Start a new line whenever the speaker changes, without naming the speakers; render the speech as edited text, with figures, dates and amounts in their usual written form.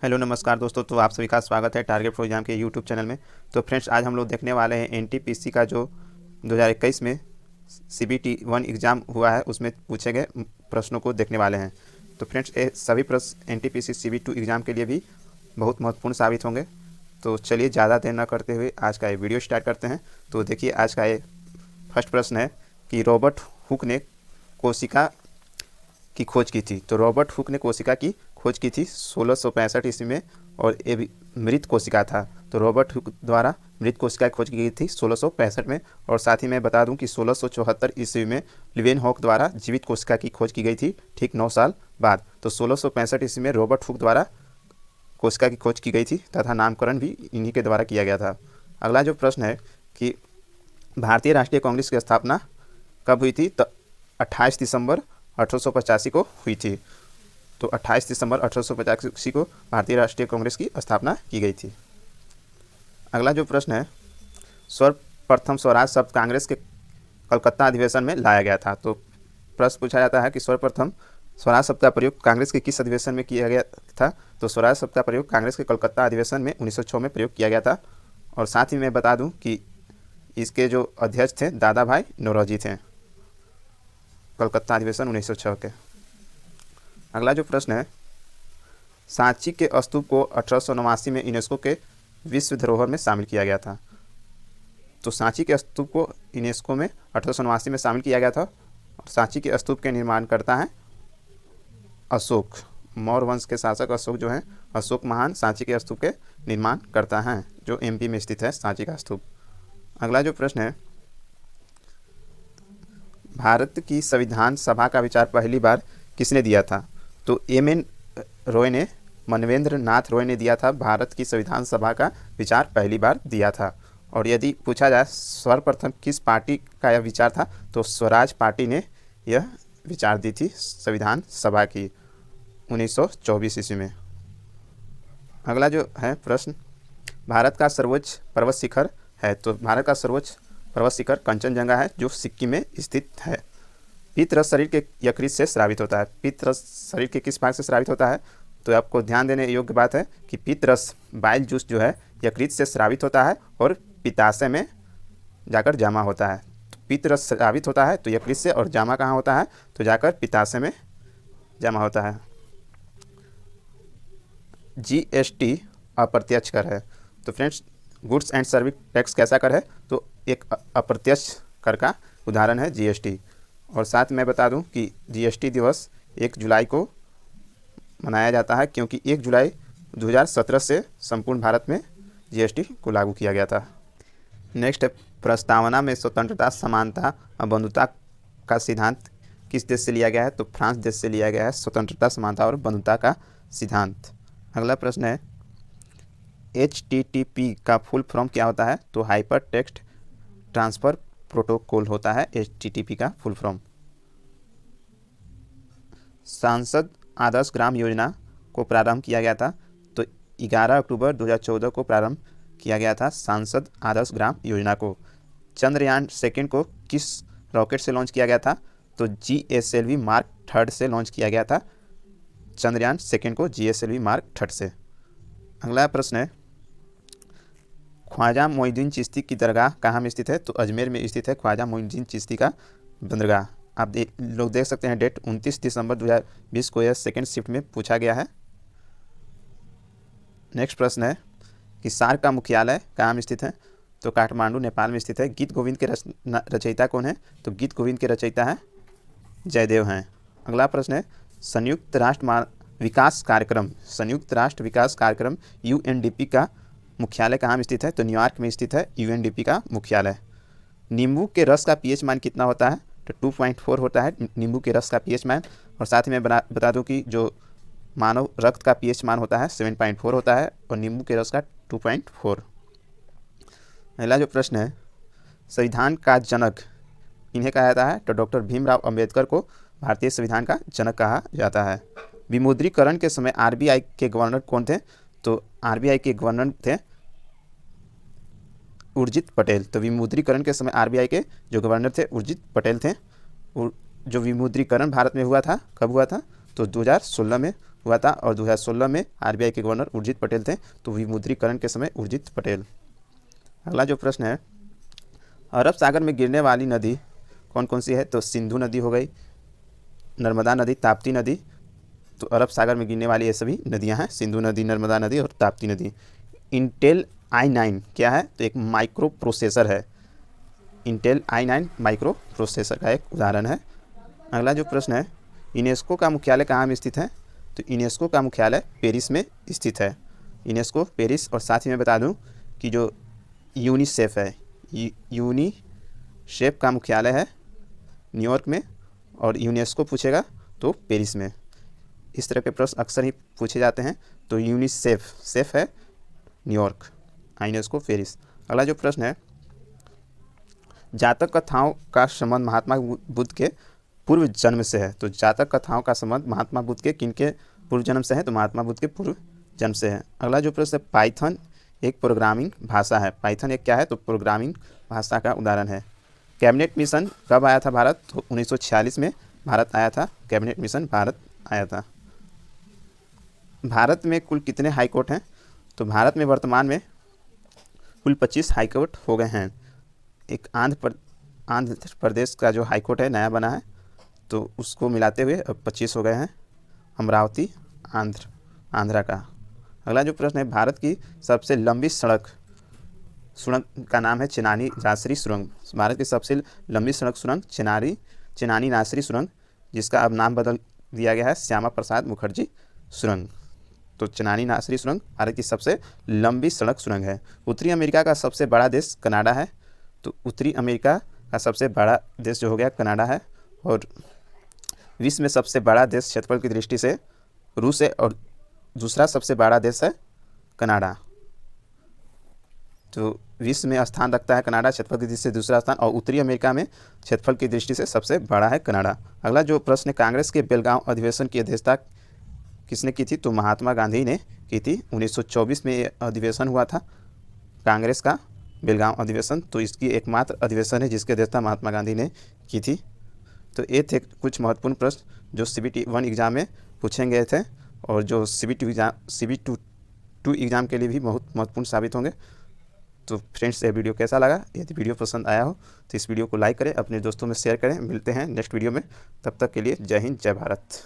Hello नमस्कार दोस्तों। तो आप सभी का स्वागत है टारगेट फॉर एग्जाम के यूट्यूब चैनल में। तो फ्रेंड्स, आज हम लोग देखने वाले हैं एनटीपीसी का जो 2021 में सीबीटी 1 एग्ज़ाम हुआ है उसमें पूछे गए प्रश्नों को देखने वाले हैं। तो फ्रेंड्स, ये सभी प्रश्न एनटीपीसी सीबीटी 2 एग्ज़ाम के लिए भी बहुत महत्वपूर्ण साबित होंगे। तो चलिए ज़्यादा देर न करते हुए आज का ये वीडियो स्टार्ट करते हैं। तो देखिए, आज का ये फर्स्ट प्रश्न है कि रॉबर्ट हुक ने कोशिका की खोज की थी। तो रॉबर्ट हुक ने कोशिका की खोज की थी 1665 ईस्वी में, और ये भी मृत कोशिका था। तो रॉबर्ट हुक द्वारा मृत कोशिका की खोज की गई थी 1665 में। और साथ ही मैं बता दूं कि 1674 ईस्वी में लिवेनहॉक द्वारा जीवित कोशिका की खोज की गई थी, ठीक 9 साल बाद। तो 1665 ईस्वी में रॉबर्ट हुक द्वारा कोशिका की खोज की गई थी तथा नामकरण भी इन्हीं के द्वारा किया गया था। अगला जो प्रश्न है कि भारतीय राष्ट्रीय कांग्रेस की स्थापना कब हुई थी? तो 28 दिसंबर 1885 को हुई थी। तो 28 दिसंबर 1885 को भारतीय राष्ट्रीय कांग्रेस की स्थापना की गई थी। अगला जो प्रश्न है, सर्वप्रथम स्वराज शब्द कांग्रेस के कलकत्ता अधिवेशन में लाया गया था। तो प्रश्न पूछा जाता है कि सर्वप्रथम स्वराज शब्द का प्रयोग कांग्रेस के किस अधिवेशन में किया गया था? तो स्वराज शब्द का प्रयोग कांग्रेस के कलकत्ता अधिवेशन में 1906 में प्रयोग किया गया था। और साथ ही मैं बता दूं कि इसके जो अध्यक्ष थे दादा भाई नौरोजी थे, कलकत्ता अधिवेशन 1906 के। अगला जो प्रश्न है, सांची के स्तूप को 1889 में यूनेस्को के विश्व धरोहर में शामिल किया गया था। तो सांची के स्तूप को यूनेस्को में 1889 में शामिल किया गया था। और सांची के स्तूप के निर्माण करता है अशोक, मौर्य वंश के शासक अशोक जो हैं, अशोक महान सांची के स्तूप के निर्माण करता है, जो एमपी में स्थित है सांची का स्तूप। अगला जो प्रश्न है, भारत की संविधान सभा का विचार पहली बार किसने दिया था? तो एम.एन. रॉय ने, मनवेंद्र नाथ रॉय ने दिया था। भारत की संविधान सभा का विचार पहली बार दिया था। और यदि पूछा जाए सर्वप्रथम किस पार्टी का यह विचार था, तो स्वराज पार्टी ने यह विचार दी थी संविधान सभा की 1924 ईस्वी में। अगला जो है प्रश्न, भारत का सर्वोच्च पर्वत शिखर है। तो भारत का सर्वोच्च पर्वत शिखर कंचनजंगा है, जो सिक्किम में स्थित है। पित्त शरीर के यकृत से स्रावित होता है। पित्त शरीर के किस भाग से स्रावित होता है? तो आपको ध्यान देने योग्य बात है कि पित्त रस बाइल जूस जो है यकृत से स्रावित होता है और पित्ताशय में जाकर जमा होता है। तो पित्त रस स्रावित होता है तो यकृत से, और जमा कहाँ होता है? तो जाकर पित्ताशय में जमा होता है। जीएसटी अप्रत्यक्ष कर है। तो friends, goods and service tax कैसा कर है? तो एक अप्रत्यक्ष कर का उदाहरण है जीएसटी। और साथ मैं बता दूं कि जीएसटी दिवस 1 जुलाई को मनाया जाता है, क्योंकि 1 जुलाई 2017 से संपूर्ण भारत में जीएसटी को लागू किया गया था। नेक्स्ट है, प्रस्तावना में स्वतंत्रता, समानता और बंधुता का सिद्धांत किस देश से लिया गया है? तो फ्रांस देश से लिया गया है स्वतंत्रता, समानता और बंधुता का सिद्धांत। अगला प्रश्न है, HTTP का फुल फॉर्म क्या होता है? तो हाइपर टेक्स्ट ट्रांसफ़र प्रोटोकॉल होता है HTTP का फुल फॉर्म। सांसद आदर्श ग्राम योजना को प्रारंभ किया गया था। तो 11 अक्टूबर 2014 को प्रारंभ किया गया था सांसद आदर्श ग्राम योजना को। चंद्रयान सेकंड को किस रॉकेट से लॉन्च किया गया था? तो GSLV मार्क 3 से लॉन्च किया गया था चंद्रयान सेकंड को, GSLV मार्क 3 से। अगला प्रश्न है, ख्वाजा मोइनुद्दीन चिश्ती की दरगाह कहाँ में स्थित है? तो अजमेर में स्थित है ख्वाजा मोइनुद्दीन चिश्ती का दरगाह। आप लोग देख सकते हैं डेट 29 दिसंबर 2020 को यह सेकेंड शिफ्ट में पूछा गया है। नेक्स्ट प्रश्न है कि सार्क का मुख्यालय कहाँ में स्थित है? तो काठमांडू नेपाल में स्थित है। गीत गोविंद के रचयिता कौन है? तो गीत गोविंद के रचयिता है जयदेव हैं। अगला प्रश्न है, संयुक्त राष्ट्र विकास कार्यक्रम UNDP का मुख्यालय कहाँ में स्थित है? तो न्यूयॉर्क में स्थित है UNDP का मुख्यालय। नींबू के रस का pH मान कितना होता है? तो 2.4 होता है नींबू के रस का pH मान। और साथ ही मैं बता दूं कि जो मानव रक्त का pH मान होता है 7.4 होता है, और नींबू के रस का 2.4। अगला जो प्रश्न है, संविधान का जनक इन्हें कहा जाता है? तो डॉक्टर भीमराव अंबेडकर को भारतीय संविधान का जनक कहा जाता है। विमुद्रीकरण के समय RBI के गवर्नर कौन थे? तो RBI के गवर्नर थे उर्जित पटेल। तो विमुद्रीकरण के समय RBI के जो गवर्नर थे उर्जित पटेल थे। जो विमुद्रीकरण भारत में हुआ था, कब हुआ था? तो 2016 में हुआ था और 2016 में आरबीआई के गवर्नर उर्जित पटेल थे, तो विमुद्रीकरण के समय उर्जित पटेल। अगला जो प्रश्न है, अरब सागर में गिरने वाली नदी कौन कौन सी है? तो सिंधु नदी हो गई, नर्मदा नदी, ताप्ती नदी। तो अरब सागर में गिरने वाली ये सभी नदियां हैं, सिंधु नदी, नर्मदा नदी और ताप्ती नदी। इंटेल i9 क्या है? तो एक माइक्रो प्रोसेसर है। इंटेल i9 माइक्रो प्रोसेसर का एक उदाहरण है। अगला जो प्रश्न है, यूनेस्को का मुख्यालय कहाँ में स्थित है? तो यूनेस्को का मुख्यालय पेरिस में स्थित है। यूनेस्को पेरिस, और साथ ही मैं बता दूं कि जो यूनिसेफ है, यूनिसेफ का मुख्यालय है न्यूयॉर्क में, और यूनेस्को पूछेगा तो पेरिस में। इस तरह के प्रश्न अक्सर ही पूछे जाते हैं। तो यूनिसेफ सेफ है न्यूयॉर्क, यूनेस्को पेरिस। अगला जो प्रश्न है, जातक कथाओं का संबंध महात्मा बुद्ध के पूर्व जन्म से है। तो जातक कथाओं का संबंध महात्मा बुद्ध के किनके पूर्व जन्म से है? तो महात्मा बुद्ध के पूर्व जन्म से है। अगला जो प्रश्न है, पाइथन एक प्रोग्रामिंग भाषा है। पाइथन एक क्या है? तो प्रोग्रामिंग भाषा का उदाहरण है। कैबिनेट मिशन कब आया था भारत? तो 1946 में भारत आया था, कैबिनेट मिशन भारत आया था। भारत में कुल कितने हाई कोर्ट हैं? तो भारत में वर्तमान में कुल 25 हाई कोर्ट हो गए हैं। एक आंध्र प्रदेश का जो हाई कोर्ट है नया बना है, तो उसको मिलाते हुए अब 25 हो गए हैं। अमरावती आंध्रा का। अगला जो प्रश्न है, भारत की सबसे लंबी सुरंग का नाम है चेनानी नासरी सुरंग। भारत की सबसे लंबी सुरंग चेनानी नासरी सुरंग, जिसका अब नाम बदल दिया गया है श्यामा प्रसाद मुखर्जी सुरंग। तो चेनानी नासरी सुरंग भारत की सबसे लंबी सुरंग है। उत्तरी अमेरिका का सबसे बड़ा देश कनाडा है। तो उत्तरी अमेरिका का सबसे बड़ा देश जो हो गया कनाडा है। और विश्व में सबसे बड़ा देश क्षेत्रफल की दृष्टि से रूस है, और दूसरा सबसे बड़ा देश है कनाडा। तो विश्व में स्थान रखता है कनाडा क्षेत्रफल की दृष्टि से दूसरा स्थान, और उत्तरी अमेरिका में क्षेत्रफल की दृष्टि से सबसे बड़ा है कनाडा। अगला जो प्रश्न है, कांग्रेस के बेलगांव अधिवेशन की अध्यक्षता किसने की थी? तो महात्मा गांधी ने की थी। 1924 में ये अधिवेशन हुआ था कांग्रेस का बेलगांव अधिवेशन। तो इसकी एकमात्र अधिवेशन है जिसकी अध्यक्षता महात्मा गांधी ने की थी। तो ये थे कुछ महत्वपूर्ण प्रश्न जो CBT 1 एग्ज़ाम में पूछे गए थे, और जो CBT 2 एग्ज़ाम के लिए भी बहुत महत्वपूर्ण साबित होंगे। तो फ्रेंड्स, ये वीडियो कैसा लगा? यदि वीडियो पसंद आया हो तो इस वीडियो को लाइक करें, अपने दोस्तों में शेयर करें। मिलते हैं नेक्स्ट वीडियो में, तब तक के लिए जय हिंद, जय भारत।